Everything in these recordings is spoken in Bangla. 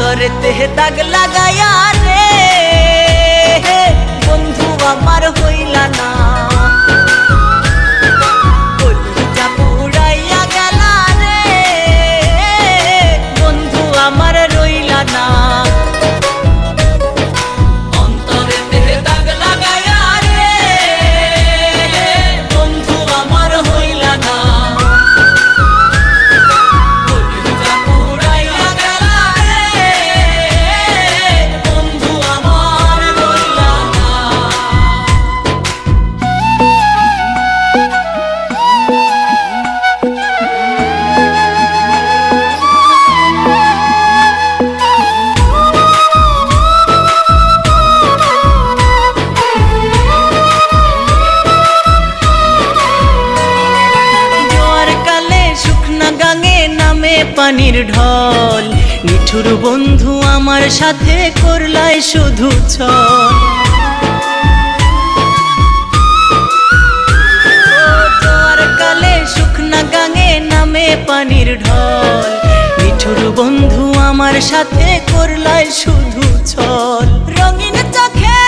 অন্তরেতে দাগ লাগায়া রে বন্ধু আমার হইলা না, কলিজা পুড়াইয়া গেলা রে বন্ধু আমার রইলা না। অন্তরেতে দাগ লাগায়া রে বন্ধু আমার হইলা না, কলিজা পুড়াইয়া গেলা রে বন্ধু আমার রইলা না। জোয়ার কালে শুকনা গাঙে নামে পানির ঢল, নিঠুর বন্ধু আমার সাথে করলাই শুধু ছল। জোয়ার কালে শুকনা গাঙে নামে পানির ঢল, নিঠুর বন্ধু আমার সাথে করলাই শুধু ছল। রঙিন চোখে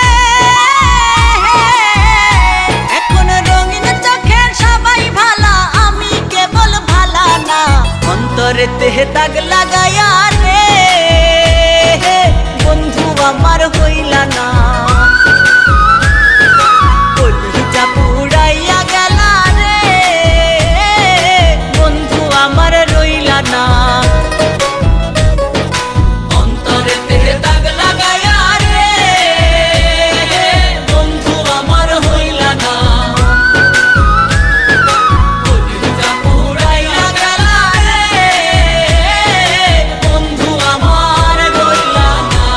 এখন রঙিন চোখে সবাই ভালা, আমি কেবল ভালা না। অন্তরেতে দাগ লাগায়া রে বন্ধু আমার হইলা না, কলিজা পুড়াইয়া গেলা রে বন্ধু আমার রইলা না। অন্তরেতে দাগ লাগায়া রে বন্ধু আমার হইলা না, কলিজা পুড়াইয়া গেলা রে বন্ধু আমার রইলা না।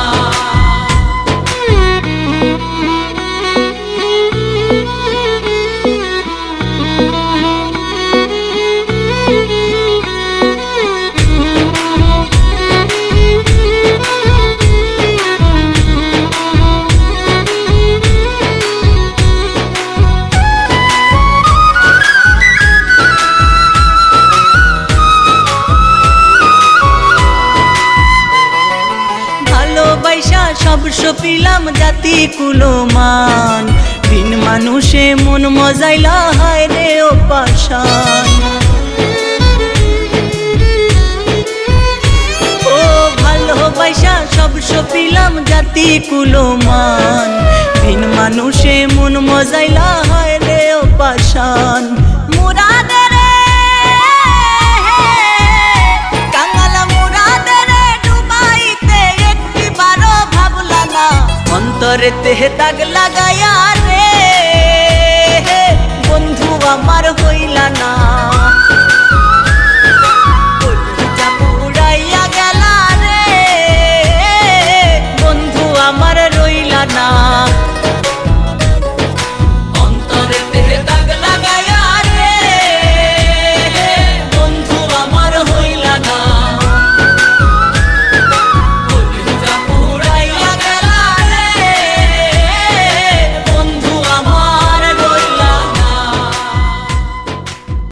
ভালোবাসা সব সপিলাম জাতি কুলমান, বিন মানুষে মন মজাইলা হায় রে ও পাশান। ও ভালোবাসা সব সপিলাম জাতি কুলমান, বিন মানুষে মন মজাইলা হায় রে ও পাশান। মুরাদের কাঙালা মুরাদের ডুবাইতে একটিবারও ভাবলা না। অন্তরেতে দাগ লাগায়া রে বন্ধু আমার হইলা না।